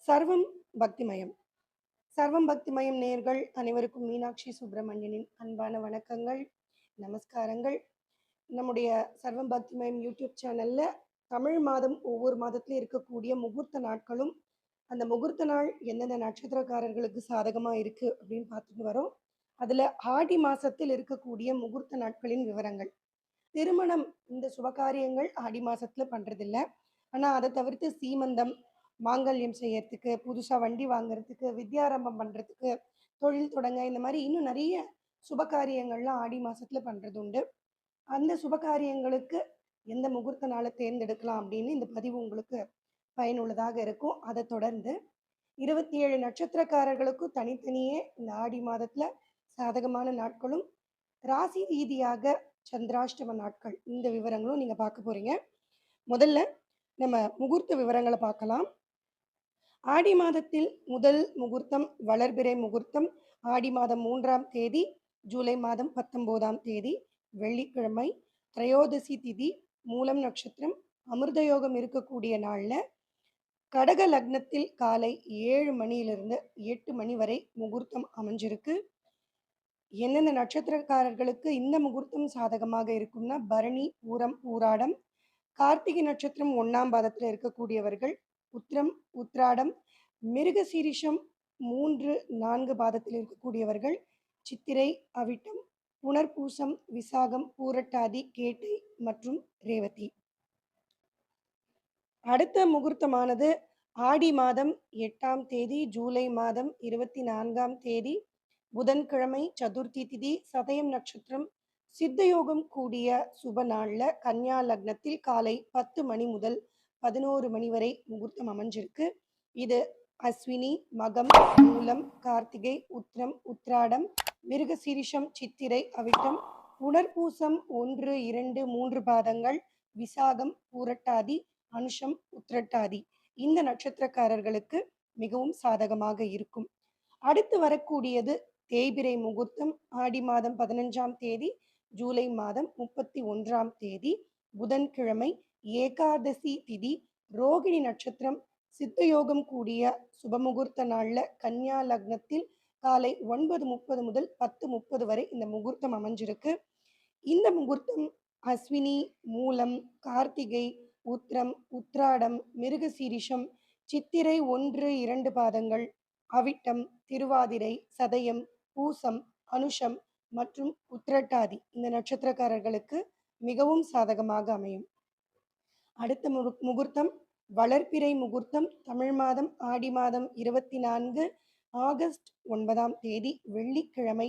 சர்வம் பக்திமயம். சர்வம் பக்திமயம் நேயர்கள் அனைவருக்கும் மீனாட்சி சுப்பிரமணியனின் அன்பான வணக்கங்கள், நமஸ்காரங்கள். நம்முடைய சர்வம் பக்திமயம் யூடியூப் சேனல்ல தமிழ் மாதம் ஒவ்வொரு மாதத்திலும் இருக்கக்கூடிய முகூர்த்த நாட்களும், அந்த முகூர்த்த நாள் எந்தெந்த நட்சத்திரக்காரர்களுக்கு சாதகமா இருக்கு அப்படின்னு பார்த்துட்டு வரோம். அதுல ஆடி மாசத்தில் இருக்கக்கூடிய முகூர்த்த நாட்களின் விவரங்கள். திருமணம் இந்த சுபகாரியங்கள் ஆடி மாசத்துல பண்றதில்ல. ஆனா அத தவிர்த்து சீமந்தம், மாங்கல்யம் செய்யறதுக்கு, புதுசா வண்டி வாங்குறதுக்கு, வித்யாரம்பம் பண்றதுக்கு, தொழில் தொடங்க இந்த மாரி இன்னும் நெறைய சுபகாரியங்கள்லாம் ஆடி மாசத்துல பண்றது உண்டு. அந்த சுபகாரியங்களுக்கு எந்த முகூர்த்த நாள தேர்ந்தெடுக்கலாம் அப்படின்னு இந்த பதிவு உங்களுக்கு பயனுள்ளதாக இருக்கும். அத தொடர்ந்து 27 நட்சத்திரக்காரர்களுக்கும் தனித்தனியே இந்த ஆடி மாதத்துல சாதகமான நாட்களும், ராசி ரீதியாக சந்திராஷ்டம நாட்கள் இந்த விவரங்களும் நீங்க பார்க்க போறீங்க. முதல்ல நம்ம முகூர்த்த விவரங்கள பார்க்கலாம். ஆடி மாதத்தில் முதல் முகூர்த்தம் வளர்பிறை முகூர்த்தம். ஆடி மாதம் 3ஆம் தேதி, ஜூலை மாதம் 19ஆம் தேதி வெள்ளிக்கிழமை, திரையோதசி திதி, மூலம் நட்சத்திரம், அமிர்த யோகம் இருக்கக்கூடிய நாள்ல கடக லக்னத்தில் காலை 7 மணியிலிருந்து 8 மணி வரை முகூர்த்தம் அமைஞ்சிருக்கு. எந்தெந்த நட்சத்திரக்காரர்களுக்கு இந்த முகூர்த்தம் சாதகமாக இருக்கும்னா, பரணி, பூரம், பூராடம், கார்த்திகை நட்சத்திரம் 1ஆம் பாதத்துல இருக்கக்கூடியவர்கள், உத்திரம், உத்திராடம், மிருகசீரிஷம் 3, 4 பாதத்தில் இருக்கக்கூடியவர்கள், சித்திரை, அவிட்டம், புனர்பூசம், விசாகம், பூரட்டாதி, கேட்டை மற்றும் ரேவதி. அடுத்த முகூர்த்தமானது ஆடி மாதம் 8ஆம் தேதி, ஜூலை மாதம் 24ஆம் தேதி புதன்கிழமை, சதுர்த்தி திதி, சதயம் நட்சத்திரம், சித்தயோகம் கூடிய சுப நாள்ல கன்யா லக்னத்தில் காலை 10 மணி முதல் 11 மணி வரை முகூர்த்தம் அமைஞ்சிருக்கு. இது அஸ்வினி, மகம், மூலம், கார்த்திகை, உத்திரம், உத்திராடம், மிருகசீரிஷம், சித்திரை, அவிட்டம், புனர்பூசம் 1, 2, 3 பாதங்கள், விசாகம், பூரட்டாதி, அனுஷம், உத்திரட்டாதி இந்த நட்சத்திரக்காரர்களுக்கு மிகவும் சாதகமாக இருக்கும். அடுத்து வரக்கூடியது தேய்பிறை முகூர்த்தம். ஆடி மாதம் 15ஆம் தேதி, ஜூலை மாதம் 31ஆம் தேதி புதன்கிழமை, ஏகாதசி திதி, ரோகிணி நட்சத்திரம், சித்தயோகம் கூடிய சுபமுகூர்த்த நாள்ல கன்யா லக்னத்தில் காலை 9:30 முதல் 10:30 வரை இந்த முகூர்த்தம் அமைஞ்சிருக்கு. இந்த முகூர்த்தம் அஸ்வினி, மூலம், கார்த்திகை, உத்திரம், உத்திராடம், மிருகசீரிஷம், சித்திரை 1, 2 பாதங்கள், அவிட்டம், திருவாதிரை, சதயம், பூசம், அனுஷம் மற்றும் உத்திரட்டாதி இந்த நட்சத்திரக்காரர்களுக்கு மிகவும் சாதகமாக அமையும். அடுத்த முகூர்த்தம் வளர்பிறை முகூர்த்தம். தமிழ் மாதம் ஆடி மாதம் 24 ஆகஸ்ட் 9ஆம் தேதி வெள்ளிக்கிழமை,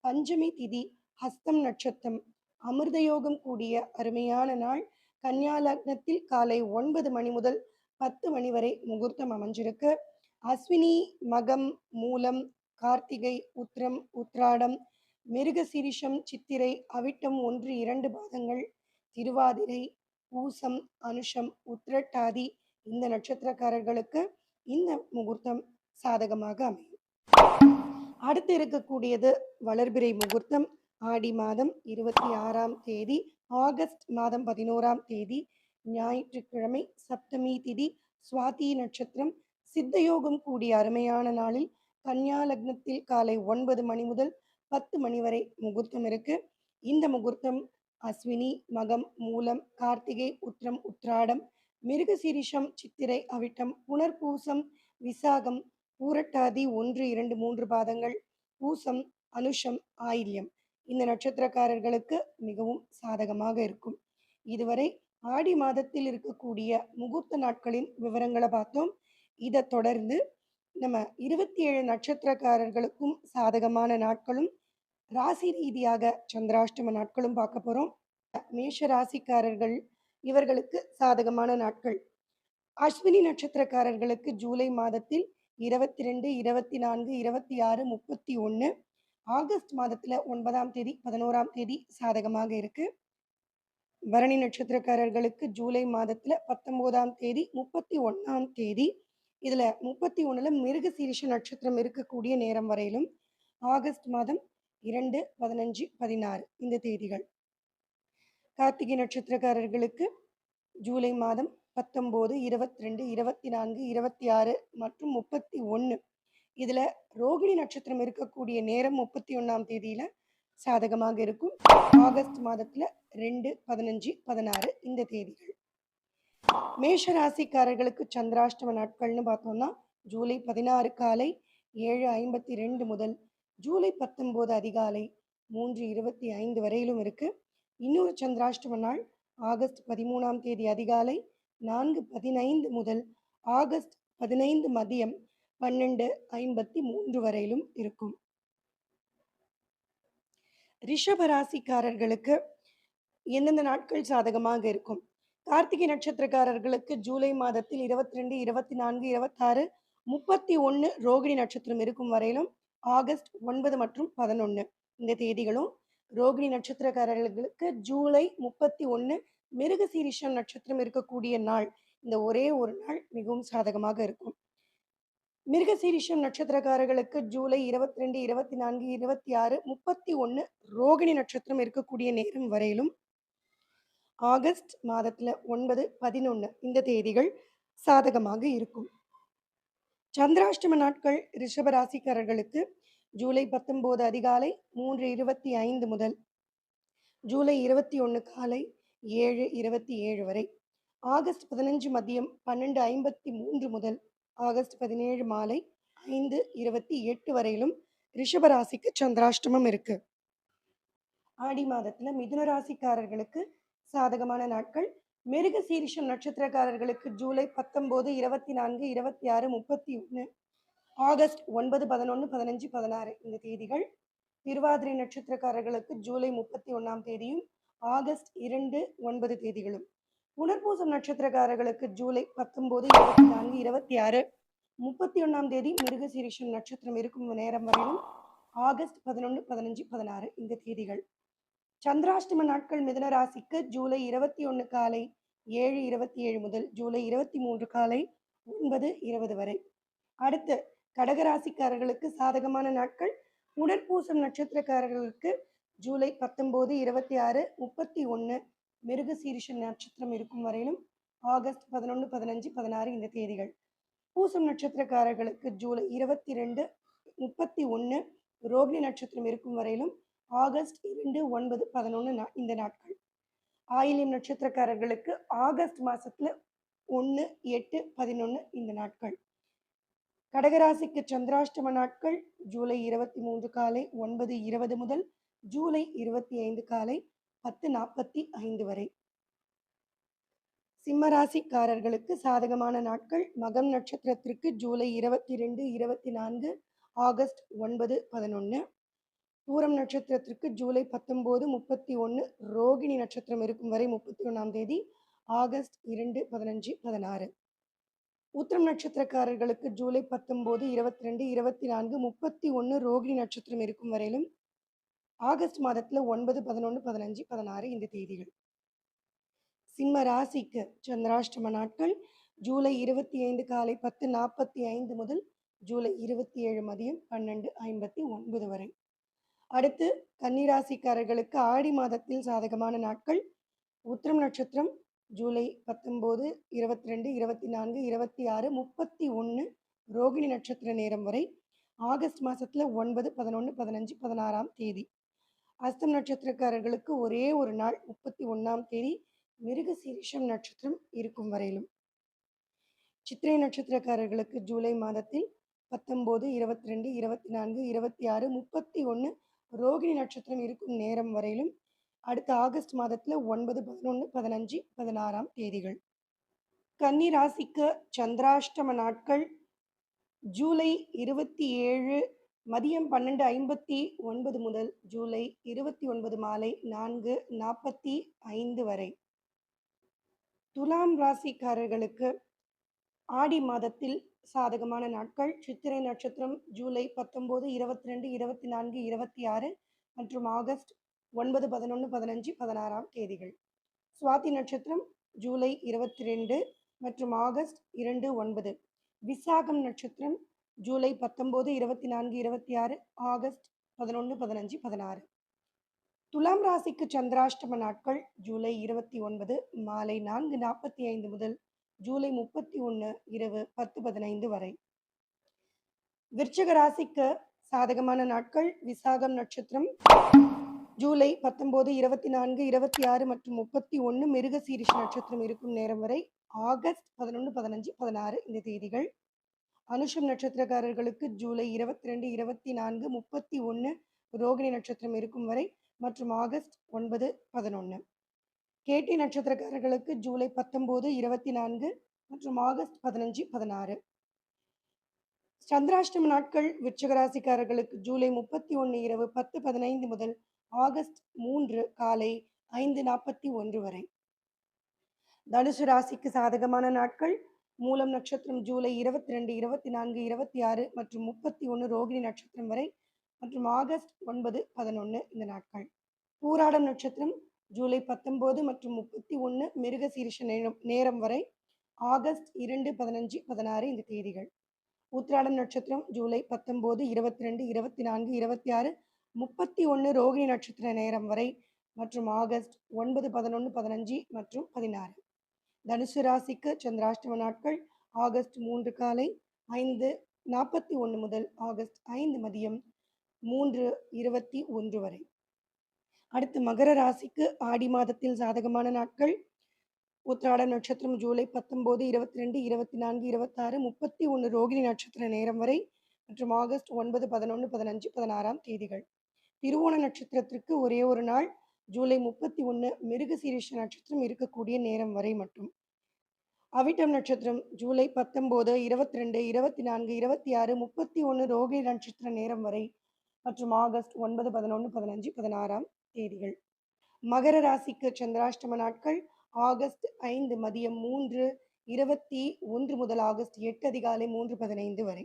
பஞ்சமி திதி, ஹஸ்தம் நட்சத்திரம், அமிர்தயோகம் கூடிய அருமையான நாள். கன்யா லக்னத்தில் காலை 9 மணி முதல் 10 மணி வரை முகூர்த்தம் அமைஞ்சிருக்கு. அஸ்வினி, மகம், மூலம், கார்த்திகை, உத்திரம், உத்திராடம், மிருகசீரிஷம், சித்திரை, அவிட்டம் 1, 2 பாதங்கள், திருவாதிரை, பூசம், அனுஷம், உத்திரட்டாதி இந்த நட்சத்திரக்காரர்களுக்கு இந்த முகூர்த்தம் சாதகமாக அமையும். அடுத்து இருக்கக்கூடியது வளர்பிறை முகூர்த்தம். ஆடி மாதம் 26ஆம் தேதி, ஆகஸ்ட் மாதம் 11ஆம் தேதி ஞாயிற்றுக்கிழமை, சப்தமி திதி, சுவாதி நட்சத்திரம், சித்தயோகம் கூடிய அருமையான நாளில் கன்யா லக்னத்தில் காலை 9 மணி முதல் 10 மணி வரை முகூர்த்தம் இருக்கு. இந்த முகூர்த்தம் அஸ்வினி, மகம், மூலம், கார்த்திகை, உத்திரம், உத்திராடம், மிருகசீரிஷம், சித்திரை, அவிட்டம், புனர்பூசம், விசாகம், பூரட்டாதி 1, 2, 3 பாதங்கள், பூசம், அனுஷம், ஆயில்யம் இந்த நட்சத்திரக்காரர்களுக்கு மிகவும் சாதகமாக இருக்கும். இதுவரை ஆடி மாதத்தில் இருக்கக்கூடிய முகூர்த்த நாட்களின் விவரங்களை பார்த்தோம். இதை தொடர்ந்து நம்ம 27 நட்சத்திரக்காரர்களுக்கும் சாதகமான நாட்களும், ராசி ரீதியாக சந்திராஷ்டம நாட்களும் பார்க்க போறோம். மேஷ ராசிக்காரர்கள் இவர்களுக்கு சாதகமான நாட்கள். அஸ்வினி நட்சத்திரக்காரர்களுக்கு ஜூலை மாதத்தில் 22, 24, 26, 31, ஆகஸ்ட் மாதத்துல 9ஆம் தேதி, 11ஆம் தேதி சாதகமாக இருக்கு. பரணி நட்சத்திரக்காரர்களுக்கு ஜூலை மாதத்துல 19ஆம் தேதி, 31ஆம் தேதி. இதுல 31ல மிருகசீரிஷ நட்சத்திரம் இருக்கக்கூடிய நேரம் வரையிலும், ஆகஸ்ட் மாதம் 2, 15, 16 இந்த தேதிகள். கார்த்திகை நட்சத்திரக்காரர்களுக்கு ஜூலை மாதம் 19, 22, 24, 26 மற்றும் 31. இதுல ரோகிணி நட்சத்திரம் இருக்கக்கூடிய நேரம் 31ஆம் தேதியில சாதகமாக இருக்கும். ஆகஸ்ட் மாதத்துல 2, 15, 16 இந்த தேதிகள். மேஷ ராசிக்காரர்களுக்கு சந்திராஷ்டம நாட்கள்னு பார்த்தோம்னா ஜூலை 16 காலை 7:52 முதல் ஜூலை 19 அதிகாலை 3:25 வரையிலும் இருக்கு. இன்னொரு சந்திராஷ்டம நாள் ஆகஸ்ட் 13ஆம் தேதி அதிகாலை 4:15 முதல் ஆகஸ்ட் 15 மதியம் 12:53 வரையிலும் இருக்கும். ரிஷப ராசிக்காரர்களுக்கு எந்தெந்த நாட்கள் சாதகமாக இருக்கும்? கார்த்திகை நட்சத்திரக்காரர்களுக்கு ஜூலை மாதத்தில் 22, 24, 26, 31 ரோகிணி நட்சத்திரம் இருக்கும் வரையிலும் ஆகஸ்ட் 9 மற்றும் 11 இந்த தேதிகளும், ரோகிணி நட்சத்திரக்காரர்களுக்கு ஜூலை 31 மிருகசீரிஷம் நட்சத்திரம் இருக்கக்கூடிய நாள், இந்த ஒரே ஒரு நாள் மிகவும் சாதகமாக இருக்கும். மிருகசீரிஷம் நட்சத்திரக்காரர்களுக்கு ஜூலை 22, 24, 26, 31 ரோகிணி நட்சத்திரம் இருக்கக்கூடிய நேரம் வரையிலும் ஆகஸ்ட் மாதத்துல 9, 11 இந்த தேதிகள் சாதகமாக இருக்கும். சந்திராஷ்டம நாட்கள் ரிஷப ராசிக்காரர்களுக்கு ஜூலை 19 அதிகாலை 3:25 முதல் ஜூலை 21 காலை 7:27 வரை, ஆகஸ்ட் 15 மதியம் 12:53 முதல் ஆகஸ்ட் 17 மாலை 5:28 வரையிலும் ரிஷப ராசிக்கு சந்திராஷ்டமம் இருக்கு. ஆடி மாதத்துல மிதுன ராசிக்காரர்களுக்கு சாதகமான நாட்கள். மிருக சீரிஷம் நட்சத்திரக்காரர்களுக்கு ஜூலை 19, 24, 26, 31, ஆகஸ்ட் 9, 11, 15, 16 இந்த தேதிகள். திருவாதிரை நட்சத்திரக்காரர்களுக்கு ஜூலை 31ஆம் தேதியும் ஆகஸ்ட் 2, 9 தேதிகளும். புனர்பூசம் நட்சத்திரக்காரர்களுக்கு ஜூலை 19, 24, 26, 31ஆம் தேதி மிருக சீரிஷம் நட்சத்திரம் இருக்கும் நேரம் வரையிலும் ஆகஸ்ட் 11, 15, 16 இந்த தேதிகள். சந்திராஷ்டம நாட்கள் மிதுன ராசிக்கு ஜூலை 21 காலை 7:27 முதல் ஜூலை 23 காலை 9:20 வரை. அடுத்து கடகராசிக்காரர்களுக்கு சாதகமான நாட்கள். உடற்பூசம் நட்சத்திரக்காரர்களுக்கு ஜூலை 19, 26, 31 மிருகசீரிஷ நட்சத்திரம் இருக்கும் வரையிலும் ஆகஸ்ட் 11, 15, 16 இந்த தேதிகள். பூசம் நட்சத்திரக்காரர்களுக்கு ஜூலை 22, 31 ரோகிணி நட்சத்திரம் இருக்கும் வரையிலும் ஆகஸ்ட் 2, 9, 11 இந்த நாட்கள். ஆயில்யம் நட்சத்திரக்காரர்களுக்கு ஆகஸ்ட் மாசத்துல 1, 8, 11 இந்த நாட்கள். கடகராசிக்கு சந்திராஷ்டம நாட்கள் ஜூலை 23 காலை 9:20 முதல் ஜூலை 25 காலை 10:45 வரை. சிம்மராசிக்காரர்களுக்கு சாதகமான நாட்கள். மகம் நட்சத்திரத்திற்கு ஜூலை 22, 24, ஆகஸ்ட் 9, 11. பூரம் நட்சத்திரத்திற்கு ஜூலை 19, 31 ரோகிணி நட்சத்திரம் இருக்கும் வரை 31ஆம் தேதி ஆகஸ்ட் 2, 15, 16. உத்திரம் நட்சத்திரக்காரர்களுக்கு ஜூலை 19, 22, 24, 31 ரோகிணி நட்சத்திரம் இருக்கும் வரையிலும் ஆகஸ்ட் மாதத்துல 9, 11, 15, 16 இந்த தேதிகள். சிம்ம ராசிக்கு சந்திராஷ்டம நாட்கள் ஜூலை 25 காலை 10:45 முதல் ஜூலை 27 மதியம் 12:59 வரை. அடுத்து கன்னிராசிக்காரர்களுக்கு ஆடி மாதத்தில் சாதகமான நாட்கள். உத்திரம் நட்சத்திரம் ஜூலை 19, 22, 24, 26, 31 ரோகிணி நட்சத்திர நேரம் வரை ஆகஸ்ட் மாசத்துல 9, 11, 15, 16ஆம் தேதி. அஸ்தம் நட்சத்திரக்காரர்களுக்கு ஒரே ஒரு நாள் 31ஆம் தேதி மிருக சீரிஷம் நட்சத்திரம் இருக்கும் வரையிலும். சித்திரை நட்சத்திரக்காரர்களுக்கு ஜூலை மாதத்தில் 19, 22, 24, 26, 31 ரோகிணி நட்சத்திரம் இருக்கும் நேரம் வரையிலும் அடுத்த ஆகஸ்ட் மாதத்துல 9, 11, 15, 16ஆம் தேதிகள். கன்னி ராசிக்கு சந்திராஷ்டம நாட்கள் ஜூலை 27 மதியம் 12:59 முதல் ஜூலை 29 மாலை 4:45 வரை. துலாம் ராசிக்காரர்களுக்கு ஆடி மாதத்தில் சாதகமான நாட்கள். சித்திரை நட்சத்திரம் ஜூலை 19, 22, 24, 26 மற்றும் ஆகஸ்ட் 9, 11, 15, 16ஆம் தேதிகள். சுவாதி நட்சத்திரம் ஜூலை 22 மற்றும் ஆகஸ்ட் 2, 9. விசாகம் நட்சத்திரம் ஜூலை 19, 24, 26, ஆகஸ்ட் 11, 15, 16. துலாம் ராசிக்கு சந்திராஷ்டம நாட்கள் ஜூலை 29 மாலை 4:45 முதல் ஜூலை 31 இரவு 10:15 வரை. விருச்சிக ராசிக்கு சாதகமான நாட்கள் விசாகம் நட்சத்திரம் ஜூலை 19, 24, 26 மற்றும் 31 மிருகசீரிஷ நட்சத்திரம் இருக்கும் நேரம் வரை. ஆகஸ்ட் 11, 15, 16 இந்த தேதிகள். அனுஷம் நட்சத்திரக்காரர்களுக்கு ஜூலை 22, 24, 31 ரோகிணி நட்சத்திரம் இருக்கும் வரை மற்றும் ஆகஸ்ட் 9, 11. கேட்டை நட்சத்திரக்காரர்களுக்கு ஜூலை 19, 24 மற்றும் ஆகஸ்ட் 15, 16. சந்திராஷ்டம நாட்கள் விருச்சிக ராசிக்காரர்களுக்கு ஜூலை 31 இரவு 10:15 முதல் ஆகஸ்ட் 3 காலை 5:41 வரை. தனுசு ராசிக்கு சாதகமான நாட்கள் மூலம் நட்சத்திரம் ஜூலை 22, 24, 26 மற்றும் 31 ரோகிணி நட்சத்திரம் வரை மற்றும் ஆகஸ்ட் 9, 11 இந்த நாட்கள். பூராடம் நட்சத்திரம் ஜூலை 19 மற்றும் 31 மிருகசீரிஷ நேரம் வரை. ஆகஸ்ட் 2, 15, 16 இந்த தேதிகள். உத்திராடம் நட்சத்திரம் ஜூலை 19, 22, 24, 26, 31 ரோகிணி நட்சத்திர நேரம் வரை மற்றும் ஆகஸ்ட் 9, 11, 15 மற்றும் 16. தனுசு ராசிக்கு சந்திராஷ்டம நாட்கள் ஆகஸ்ட் 3 காலை 5:41 முதல் ஆகஸ்ட் 5 மதியம் 3:21 வரை. அடுத்து மகர ராசிக்கு ஆடி மாதத்தில் சாதகமான நாட்கள் உத்திராட நட்சத்திரம் ஜூலை 19, 22, 24, 26, 31 ரோகிணி நட்சத்திர நேரம் வரை மற்றும் ஆகஸ்ட் 9, 11, 15, 16 தேதிகள். திருவோண நட்சத்திரத்திற்கு ஒரே ஒரு நாள் ஜூலை 31 மிருகசீரிஷ நட்சத்திரம் இருக்கக்கூடிய நேரம் வரை மட்டும். அவிட்டம் நட்சத்திரம் ஜூலை 19, 22, 24, 26, 31 ரோகிணி நட்சத்திர நேரம் வரை மற்றும் ஆகஸ்ட் 9, 11, 15, 16 தேதிகள். மகர ராசிக்கு சந்திராஷ்டம நாட்கள் ஆகஸ்ட் 5 மதியம் 3:21 முதல் ஆகஸ்ட் 8 அதிகாலை 3:15 வரை.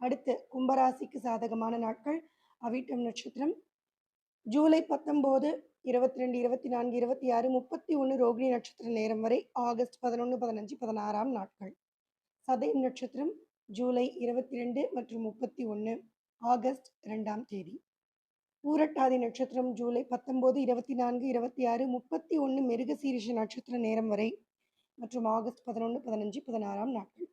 அடுத்து கும்பராசிக்கு சாதகமான நாட்கள் அவிட்டம் நட்சத்திரம் ஜூலை 19, 22, 24, 26, 31 ரோகிணி நட்சத்திர நேரம் வரை ஆகஸ்ட் 11, 15, 16 நாட்கள். சதயம் நட்சத்திரம் ஜூலை 22 மற்றும் 31 ஆகஸ்ட் 2 தேதி. பூரட்டாதி நட்சத்திரம் ஜூலை 19, 24, 26, 31 மிருகசீரிஷ நட்சத்திர நேரம் வரை மற்றும் ஆகஸ்ட் 11, 15, 16 நாட்கள்.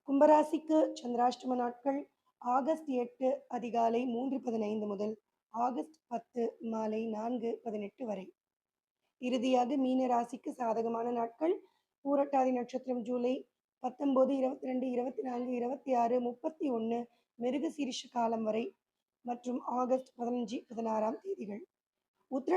கும்பராசிக்கு சந்திராஷ்டம நாட்கள் ஆகஸ்ட் 8 அதிகாலை 3:15 முதல் ஆகஸ்ட் 10 மாலை 4:18 வரை. இறுதியாக மீன ராசிக்கு சாதகமான நாட்கள் பூரட்டாதி நட்சத்திரம் ஜூலை 19, 22, 24, 26, 31 மிருகசீரிஷ காலம் வரை மற்றும் ஆகஸ்ட் 15, 16 தேதிகள். உத்திர